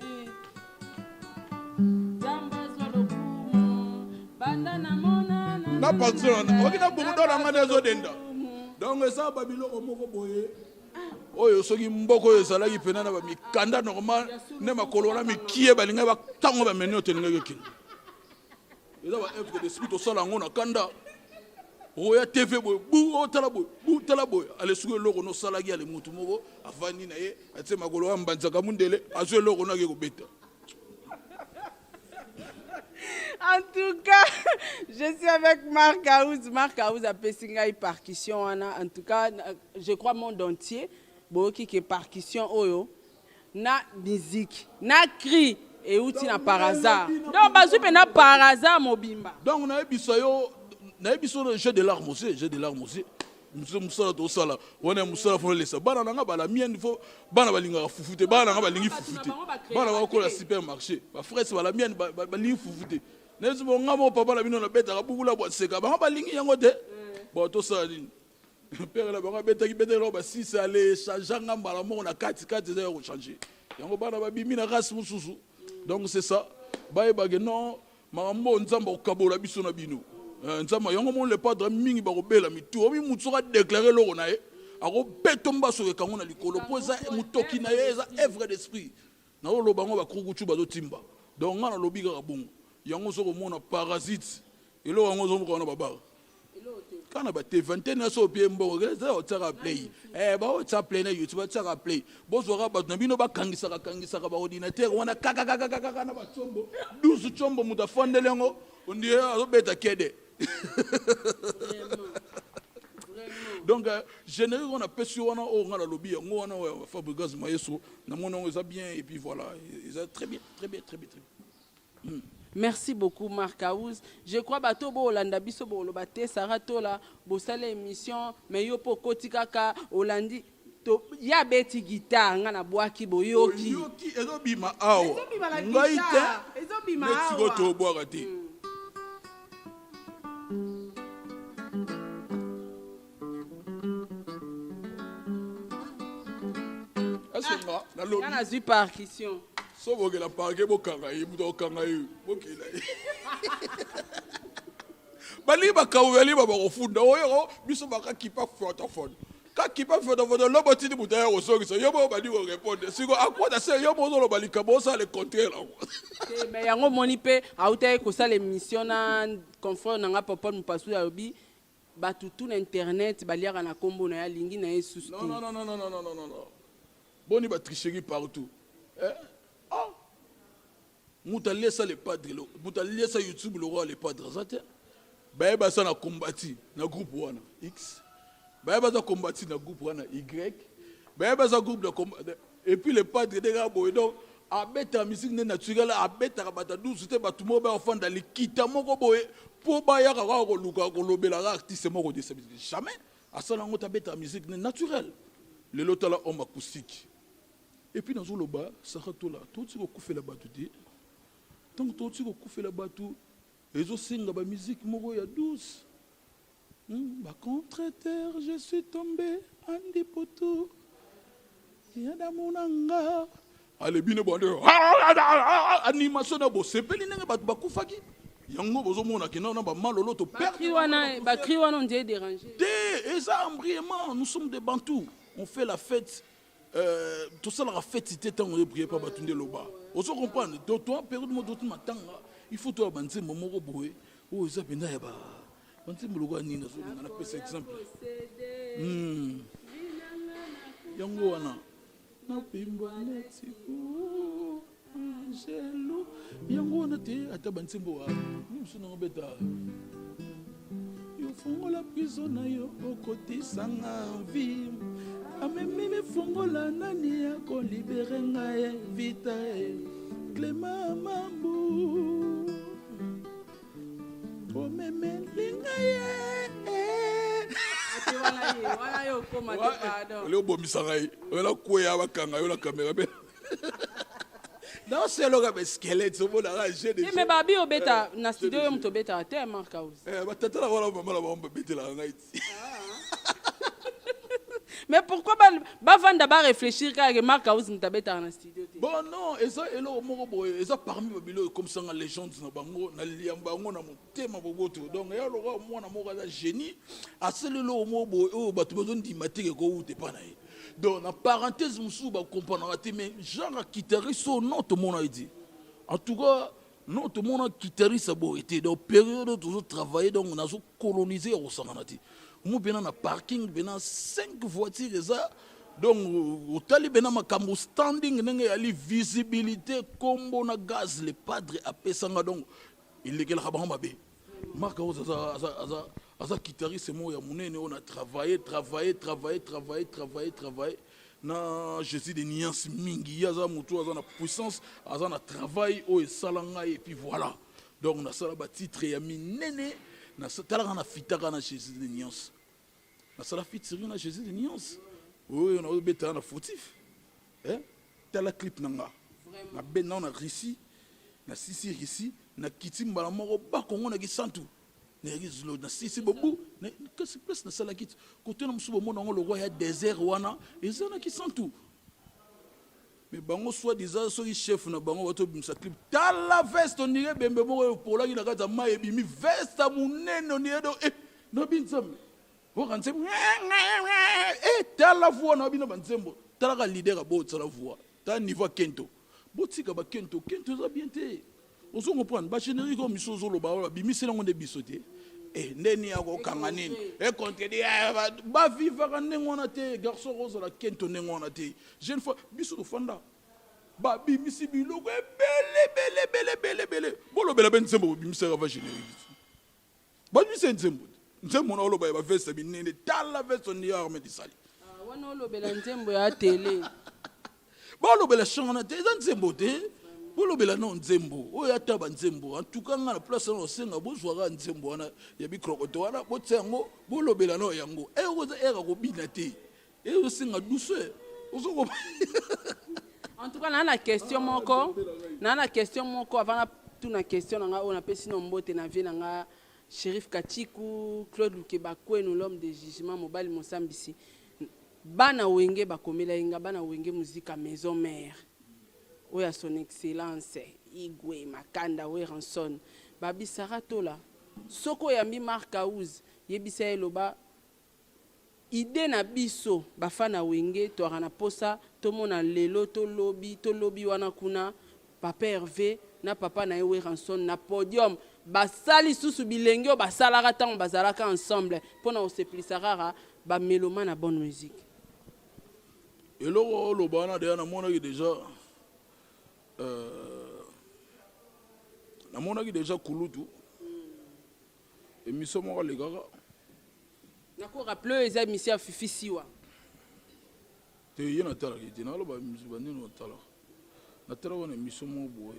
Nzamba zwa lokumu banda na mona na patron okina burudo na ngane zo denda. Donc ça babilo omoko boye. Oyo soki mboko oyo ezalaki pena na bamikanda normal ne makolo wana mikie balinga batango bameni otelinga kekini eza ba œuvre d'esprit tosala yango na kanda oya tv boye bu tala boye ale soki eloko nosalaki ale mutu moko avandi na ye atie makolo ya mbanzaka mundele azwi eloko nake kobeta. En tout cas, je suis avec Marc Aouz. Marc Aouz a pessinga percussion. En tout cas, je crois monde entier. Boki qui percussion oyo na musique na cri et outil na par hasard donc bazu pe na par hasard mobimba donc na biso yo na biso j'ai de larmes aussi, j'ai de larmes aussi. Musala to sala, on est musala fo lesa. Bana nanga bala mienne fo, bana balinga fufute, bana nanga balingi fufute. Bana ba ko la supermarché, ba frère c'est bala mienne balingi fufute. Nezo bonga mo papa la bino na beta ka bukula bo seka, ba balingi yango te. Bon to sala ni. Père la ba beta ki beta lo ba si ça aller changer ngamba la mo na 4 de changer. Yango bana ba bimi na race mususu. Donc c'est ça. Ba ebage non, mambo nzamba okabola biso na bino. Nzamba yango mon le padre mingi ba robela mitu omi mutsoka déclarer loro na ye ako betomba so kango na likolo poza mutoki na ye eza œuvre d'esprit na lo bango ba krukuchu ba zotimba donc ngana lobika ka bongo yango so ko mona parasite elo yango zo mko na baba kana ba te 21 na so pie mbongo za o tsaka play ba o tsaka play na YouTube tsaka play bozo ka ba na bino ba kangisa ka ba ordinateur wana kaka na ba chombo 12 chombo mutafondele yango ondie azo beta kede. Donc général on a perçu on a la lobby on a Fabregas Maestro na mon on bien et puis voilà ils très bien. Merci beaucoup Marc Aouz. Je crois bato bo Olanda biso bo lobate Sarato la bo sala émission mais yo po kotikaka Olandi to ya beti guitare nga na boaki boyoki ezo bima awa ngai te ezo bima awa mais to boaka te. On a eu partition. So vous la parquet bo kangayi bu kangayi bokila. Bali ba kaweli ba ba funda oyo biso ba ka kipa photophone. Ka kipa photophone lo botini butaya o so yo bo ba di ko répondre. Siko akwada se yo mo lo balika bo ça le compter là. Mais yango moni pe auta ko ça l'émission na confrère na papa mupasu ya obi ba tout internet baliaka na kombo na ya lingi na yesus. Non. Boni ba tricherie partout. Ah. Muta laisse les padres, muta laisse YouTube le roi les padres. Ba ba ça na combattu na groupe wana X. Ba ça combattu na groupe wana Y. Ba ça groupe de combat et puis les padres des gars boy donc a beta musique naturelle a beta bata 12 te batu mo ba enfant dans likita moko boy pour ba ya ka ko luka ko lobela artiste moko de jamais à ça na ngota beta musique naturelle. Le lotala homme acoustique. Et puis dans le bas, ça retourne là. Tout ce qu'on fait là-bas, tout dit. Tant que tout ce qu'on fait là-bas, tout. Et je sing la musique, moi, il y a 12. Contre terre, je suis tombé en dépoto. Il y a dans mon hangar. Allez, bien, bon, animation, c'est pas les gens qui ont fait. Yango bozo mona ki non ba malolo to perdre. Ba kriwana on dit déranger. Et ça embrièmement, nous sommes des bantous. On fait la fête. Tout ça la fête c'était tant on ne priait pas batunde loba. On se comprend. Donc toi période mo d'autres matin il faut toi banze momoro boé. Oh ça benda ya ba. Banze mologo ni na so na pesa exemple. Yango wana. Na pimba netiku. Angelo. Yango wana te ata banze mbo wa. Ni so na beta. Yo fongo la prison na yo okoti sanga vie. Amemi fongola nani ya ko libérer ngaye vita Clément Mambu o meme lingaye wala yo koma te pardon le bomisa ngai wala koya bakanga yo la caméra be dans ce loga be squelette so bona ranger de mais babi obeta na studio yo mto beta te Marc Aouz batata la wala mama la ba betela ngai. Mais pourquoi Bavanda va réfléchir quand Marc Aouz n'tabette dans le studio? Bon non, et ça et là et ça parmi les comme ça les gens na bango na liamba ngo na motema boboto donc ya lo moi na mo ka génie à celle là mo boy o batu besoin d'imiter ko te pas na. Donc en parenthèse musu ba comprendre mais genre guitariste non tout le monde a dit. En tout cas non tout le monde guitariste a beau été dans période toujours travailler donc on a colonisé au Sanganati. Moi, bien na parking, bien 5 voitures et ça. Donc, au tali bien ma cambo standing, n'engue ali visibilité, combo na gaz, les padres à pesanga donc. Il est quel rabat mabé. Marc Aouz asa guitariste moi ya munene on a travaillé. Na Jésus de nuances mingi, yaza mutu aza na puissance, aza na travail au salanga et puis voilà. Donc on a ça là titre ya minene. talaka na fitaka na Jésus de Nyons. Na sala fit sérieux na Jésus de Nyons. Oui, on a bêta na fautif. Hein? Tala clip nanga. Na ben na Russie, na sisi Russie, na kitimba na moko ba Congo na gisantu. Na rizlo na sisi bobu, na qu'est-ce que na sala kit. Côté na msubo mona le roi ya désert wana, ezana kisantu. Mais bango soit disant so chef na bango bato bimsa clip. Tala veste on dirait bembe moko pour la ki na kata ma ebimi veste munene on dirait do no binsam. Tala voix na bino banzembo. Tala ka leader abo tala voix. Tala niveau kento. Botika ba kento za bien te. Ozo comprendre ba générique comme misozo lo ba bimisi lango de bisoté. Ndeni yako kanga nini? Contredire ba vivre ngona te garçon rose la kento ngona te. Jeune fois biso fanda. Ba bimisi biloko bele. Bolo bela ben nzembo bimisi va générique. Ba bimisi nzembo. Nzembo na olo ba veste binene tala veste on ya armée disali. Wana olo bela nzembo ya télé. Bolo bela changana te nzembo te. Bolo bela non nzembo. O ya taba nzembo. En tout cas na place na senga bozwaka nzembo wana ya bikrokoto wana botsengo bolo bela no yango. Oza era ko bina te. O senga douceur. Ozo ko. En tout cas na question moko. Na question moko avant tuna question nga on appelle sinon mbote na vie nga Shérif Katiku, Claude Lukebakwe, l'homme de jugement, Mobali Mosambisi. Bana wenge bakomela inga, bana wenge musique à maison mère. Oya son excellence, Igwe, Makanda, Weranson. Babi Saratola. Soko yambi Mark Aouz, yebisa eloba. Ide na biso, bafana wenge, toarana posa, tomona lelo, to lobby wana kuna, papa Hervé, na papa na Weranson, na podium. Basali susu bilengio basalaka tango bazalaka ensemble pona oseplisaka ba mélomane na bonne musique. Et là le bana de na mona déjà na mona déjà kulutu et miso mo le gaga na ko rappeler les émissions Fifi Siwa te yena tala ki na lo ba miso banino tala na tala wana miso mo boye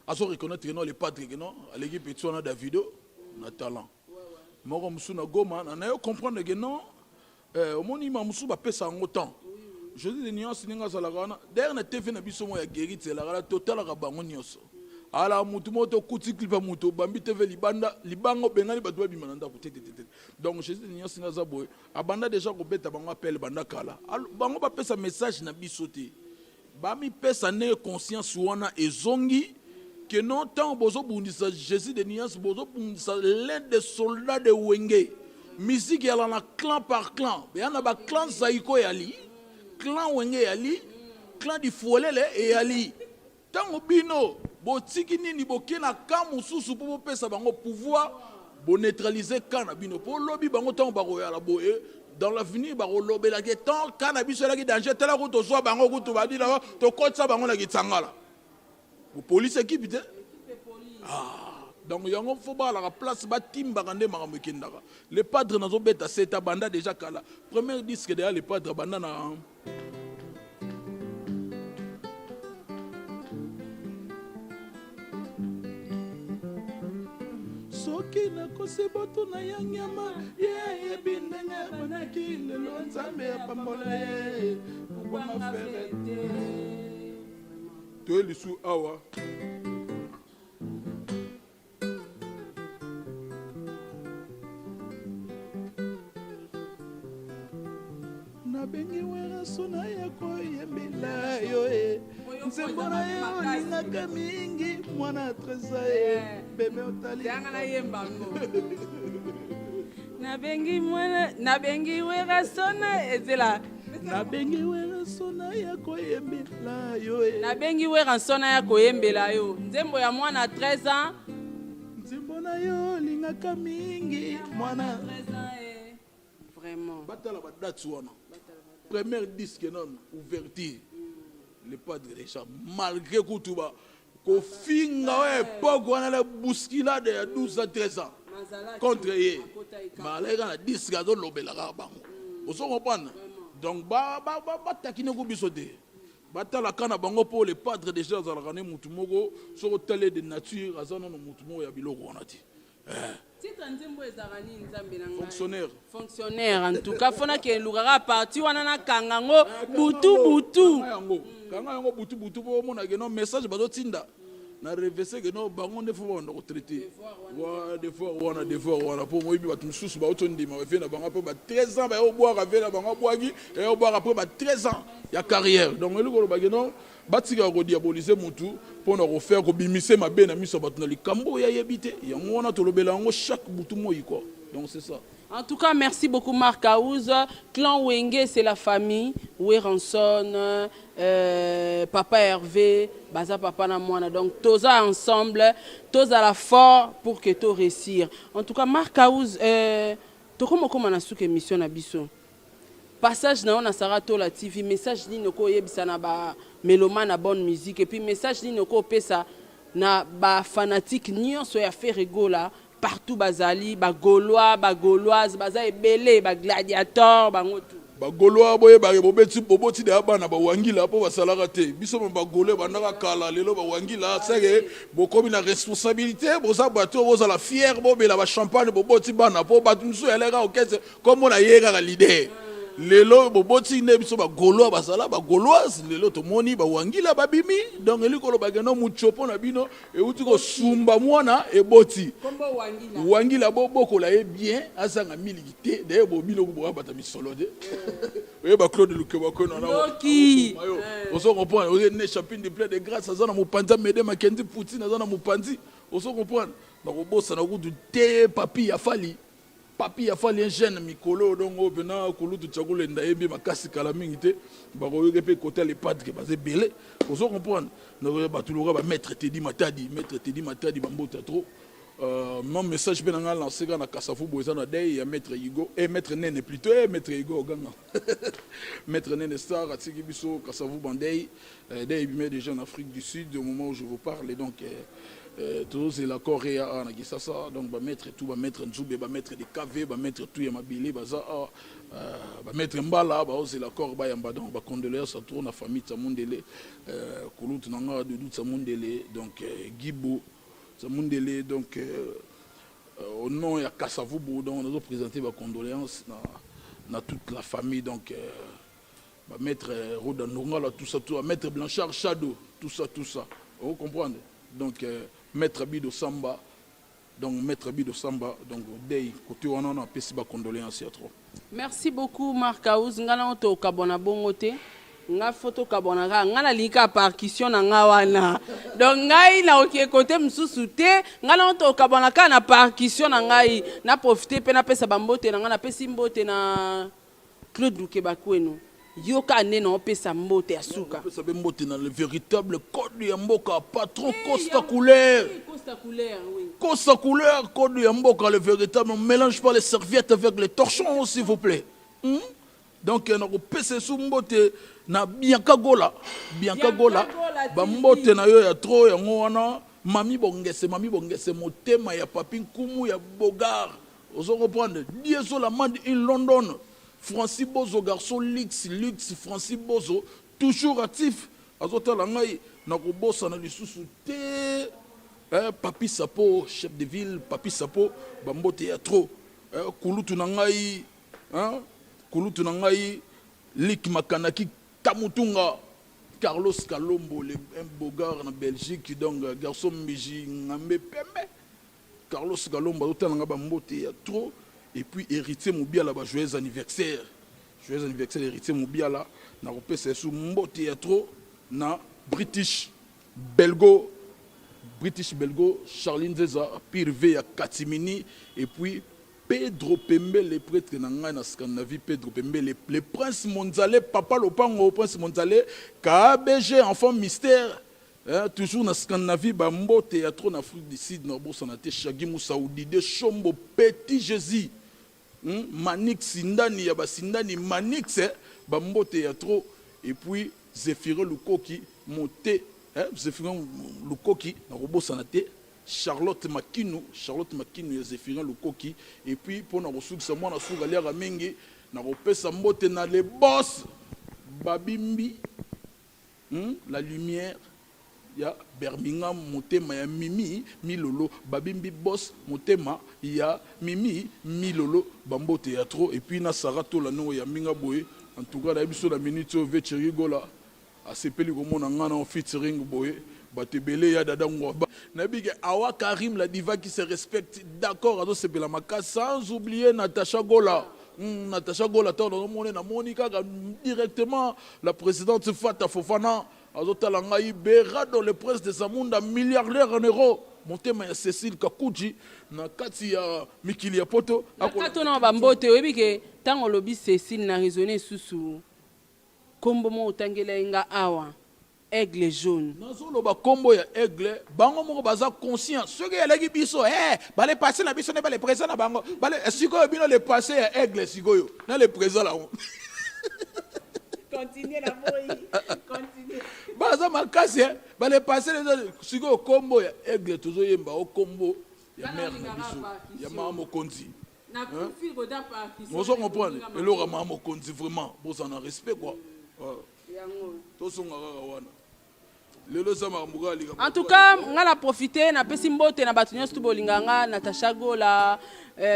à se reconnaître que non les padres que non à l'équipe et on a Davido on a talent moi comme sous Goma on a comprendre que non au moins il m'a musu ba pesa en autant je dis les nuances ninga salagana dernière TV na biso mo ya guérit c'est la total ka bango nyonso ala mutu moto kuti clip mutu bambi TV libango bengali batwa bimananda ko tete donc je dis les nuances ninga za boy abanda déjà ko beta bango appel banda kala bango ba pesa message na biso te bami pesa ne conscience wana ezongi que non tant bozo bundisa Jésus de Nias bozo bundisa l'un des soldats de Wenge musique yala na clan par clan be yana ba clan Zaiko yali clan Wenge yali clan di Folele e yali tango bino botiki nini bokena kamu susu po pesa bango pouvoir bo neutraliser kana bino po lobby bango tango ba royala boye dans l'avenir ba lobela ke tant kana biso la ki danger tela ko to so bango ko to ba dina to kotsa bango na kitangala. Vous police équipe de donc yango faut ba la place ba timba kande makambo kendaka les padres nazo beta seta banda déjà kala premier disque derrière les padres banda na soki na koseboto na yanyama ye bindenga banaki lelo nzambe ya pambola ye kwa faire to lisu awa na bengi wera sona ya koyembela yo nzembo na yo lingaka mingi mwana treza bebe otali yanga na yembango na bengi wera sona ezela na bengi wera sona ya koyembela yo na bengi wera sona ya koyembela yo nzembo ya mwana 13 ans nzembo na yo lingaka mingi mwana 13 ans vraiment batala ba date wana premier disque non ouverture les padres déjà malgré kutuba ko finga ouais poko wana la bousculade de 12 à 13 ans contre ye malgré la disque azo lobela ka bango oso comprendre donc ba takine ko bisote batala kana bango pour les padres déjà za la mutu moko so tele de nature azana no mutu moko ya biloko wana ti Fonctionnaire. Fonctionnaire, en tout cas. Il faut que l'ougara parti, on a kangango, boutou. Kanga yango boutou, on a un message, bazo tinda. Na revese que non, bango ne faut pas traiter. Voilà, des fois, on a pour moi, il va tout sous, bah, autant de ma fille, na bango après 13 ans, bah, au boire avec la bango boagi, et au boire après 13 ans, il y a carrière. Donc, le gros bagano, batika ko diaboliser mutu pour nous refaire ko bimiser ma bena miso batna li kambo ya yebite. Yango on a to lobela ngo chaque boutou moi quoi. Donc c'est ça. En tout cas, merci beaucoup Marc Aouz. Clan Wenge, c'est la famille. Weranson, Papa Hervé, Baza Papa Namwana. Donc, tous ensemble, tous à la fort pour que tu réussir. En tout cas, Marc Aouz, tu comment on a su que mission na biso. Passage na on a Sarato la TV, message ni noko yebisa na ba mélomane na bonne musique et puis message ni noko pesa na ba fanatique nyonso ya fait rigola. Partout bazali ba gaulois ba gauloise baza ebele ba gladiateur bango tout ba gaulois boye ba bobeti boboti de abana ba wangila po basalaka te biso ba gaulois bandaka kala lelo ba wangila seke bokomi na responsabilité boza bato boza la fière bobela ba champagne boboti bana po batu nso eleka okese comme on a yeka ka leader lelo boboti ne biso ba gaulois basala ba gauloise lelo to moni ba wangila babimi donc elikolo bageno muchopo na bino e uti ko sumba mwana e boti kombo wangila boboko la e bien asanga milité de bobino ko bata misolo de e ba Claude Lukeba ko na Loki oso comprendre o ne champignon de plein de grâce azana mupanza mede makendi Poutine azana mupanzi oso comprendre na ko bossa na ko du te papi ya fali papi a fallu un jeune mikolo donc au bena kulutu tchakule ndayebi makasi kala mingi te ba ko yepe côté les pattes que basé belé pour se comprendre na ba tulura ba maître Teddy Matadi ba mbota trop mon message ben nga lancé na Kasavu bozana day ya maître Igo et maître Nene plutôt maître Igo ganga maître Nene star atiki biso Kasavu bandei day bi des gens en Afrique du Sud au moment où je vous parle et donc tous c'est la Corée à Nagisasa donc va mettre tout va mettre Nzube va mettre des KV va mettre tout ya mabili baza va mettre Mbala ba c'est la Corée ba yamba donc va condoléances à toute la famille Tamundele kulutu nanga de doute Tamundele donc Gibo Tamundele donc au nom ya Kasavu donc on a présenté va condoléances na toute la famille donc va mettre Roda Nongala tout ça tout va mettre Blanchard Shadow tout ça vous comprenez donc Maître Bido Samba, donc day côté on a pesi ba condoléances à trop. Merci beaucoup Marc Aouz ngala oto kabona bongote nga photo kabona nga ngala lika percussion na nga wana donc ngai na okie côté msusu te ngala oto kabona ka na percussion na ngai na profiter pe na pesa bambote na nga na pesi mbote na Claude Lukeba kwenu yoka neno pesa mbote asuka pesa mbote na le véritable code ya mboka patron Costa Couleur oui Costa Couleur code ya mboka le véritable on mélange pas les serviettes avec les torchons s'il vous plaît donc na ko pesa su mbote na Bianca Gola ba mbote na yo ya trop ya ngwana mami bongese motema ya papi nkumu ya bogar ozo comprendre dieso la mande in London Francis Bozo, garçon luxe, Francis Bozo, toujours actif. Azotala ngai na kobosa na lisusu te. Papi Sapo, chef de ville, Papi Sapo, bambote ya trop. Kulutu na ngai, Lik Makanaki Kamutunga, Carlos Kalombo, un beau gars en Belgique, donc garçon Miji Ngambe Pembe. Carlos Kalombo, azotala nga bambote ya trop. Et puis héritier Moubiala ba joyeux anniversaire héritier Moubiala na repese sous mbote ya trop na British Belgo Charline Zeza Pirve ya Katimini et puis Pedro Pembe le prêtre na Scandinavie Pedro Pembe le prince Monzale papa Lopango prince Monzale KBG enfant mystère toujours na Scandinavie ba mbote ya trop na Afrique du Sud na bossa na te Chagimu Saoudi de Chombo Petit Jésus Manix Sindani ya basindani Manix bambote ya trop et puis Zéphiro Lukoki monté Zéphiro Lukoki na robosa na te Charlotte Makinu ya Zéphiro Lukoki et puis pour na resukisa mwana suka lia mingi na repesa mbote na les boss Babimbi la lumière ya Birmingham motema ya Mimi Milolo babimbi boss motema ya Mimi Milolo bambo théâtre et puis na Sarato la no ya minga boye en tout cas la biso la minute au Vetcherigola a sepeli ko mona ngana en featuring boye batebele ya dada ngwa na bige awa Karim la diva qui se respecte d'accord azo sepela maka sans oublier Natacha Gola. Natacha Gola on a na Monica directement la présidente Fata Fofana azotala ngai bera dans le prince de Zamunda milliardaire en euros montema ya Cécile Kakuji na kati ya Mikili ya poto akato na bambote oyebi ke tango lobi Cécile na raisonner susu kombo mo utangela inga awa aigle jaune nazoloba kombo ya aigle bango moko baza conscient soki eleki biso bale passé na biso ne bale présent na bango bale sikoyo bino le passé ya aigle sikoyo na le présent là continuez la boy continuez baza makasi bale passé sikoyo kombo ya aigle tozoyemba o kombo ya mère na biso ya mama mokonzi na kufi goda parti on comprendre et le mama mokonzi vraiment bon ça en respect quoi yango tosonga wana. En tout cas, on a profité, na pesi mbote na batu nyonso bolinganga Natacha Gola,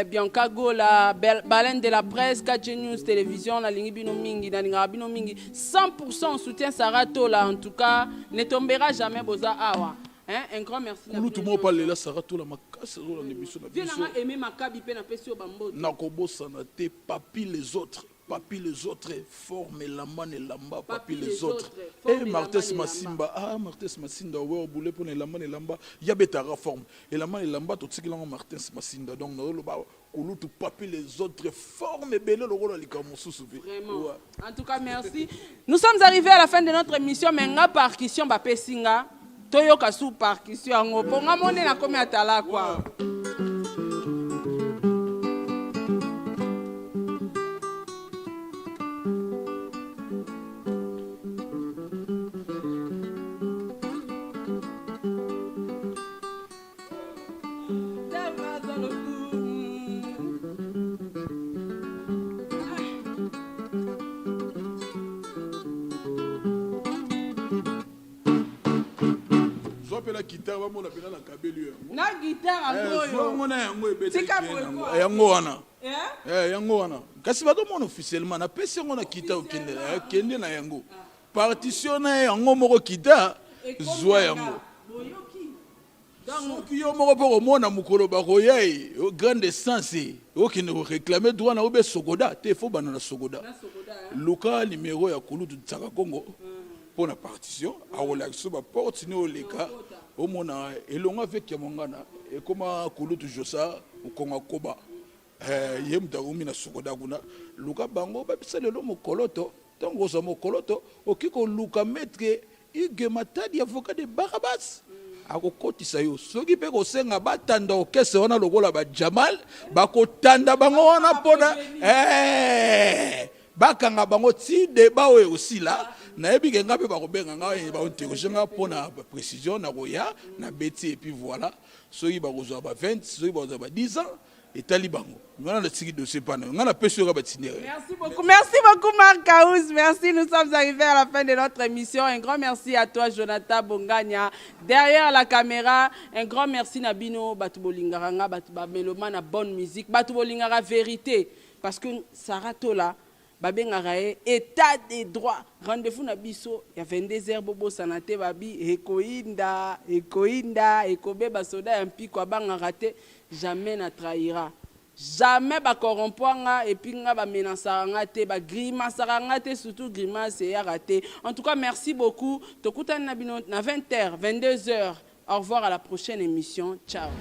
Bianca Gola, Baleine de la presse, KG News Télévision, na lingi bino mingi, na linga bino mingi. 100% soutien Sarato là, en tout cas, ne tombera jamais boza awa. Hein? Un grand merci. Tout le monde parle là Sarato la makasi la nebiso na biso. Viens na aimer makabi pe na pesi o bambote. Na kobosa na te papi les autres. Papi les autres forment la man et lamba papi les autres et Martes Masimba Martes Masinda ouais boule pour la man et lamba ya betara forme et la man et lamba tout ce qui l'ont Martes Masinda donc nous ba kulutu papi les autres forment belé le rôle likamusu souvé vraiment en tout cas merci nous sommes arrivés à la fin de notre émission mais nga percussion ba pesinga toyoka sous percussion ngo ponga mone na komi atala quoi. La guitare va mona pena la kabelu na guitare ngoyo ngona yango ebeti tika yango wana yango wana kasi bato mona officiellement na pesi ngona guitare kende na yango partition na yango moko guitare zwa yango soki yo moko po komona mokolo bakoyai grande essence okende koréclame droit na obe sogoda te fo bana na sogoda luka numéro ya kulutu tsaka kongo pour la partition à relaxer ma porte ni au leka au mona elonga avec ya mongana et comment kulutu josa ou konga koba yemda umi na sokoda kuna luka bango ba bisale lo mokoloto tango za mokoloto okiko luka maître ige matadi avocat de Barabas akokotisa yo soki pe ko senga batanda okese wana lokola ba Jamal bakotanda bango wana pona bakanga bango ti débat oyo aussi là na ebike ngape bakobenga ngawe ba interroger nga pona précision na roya na beti et puis voilà soki bakozwa ba 20 soki bakozwa ba 10 ans etali bango ngana na tiki dossier pana ngana peso ka batinere. Merci beaucoup Marc Kaous, merci, nous sommes arrivés à la fin de notre émission. Un grand merci à toi Jonathan Bongania derrière la caméra. Un grand merci Nabino batu bolingara batu ba meloma na bonne musique batu bolingara vérité parce que Sarato là babengarae état des droits rendez-vous na biso ya 22h bobo sanate babi ekoinda ekobeba soda mpi kwa banga raté jamais na trahira jamais ba corrompanga et puis nga ba menasanga te ba grimasanga te surtout grimace ya raté. En tout cas merci beaucoup tokutana na bino na 20h 22h. Au revoir à la prochaine émission. Ciao.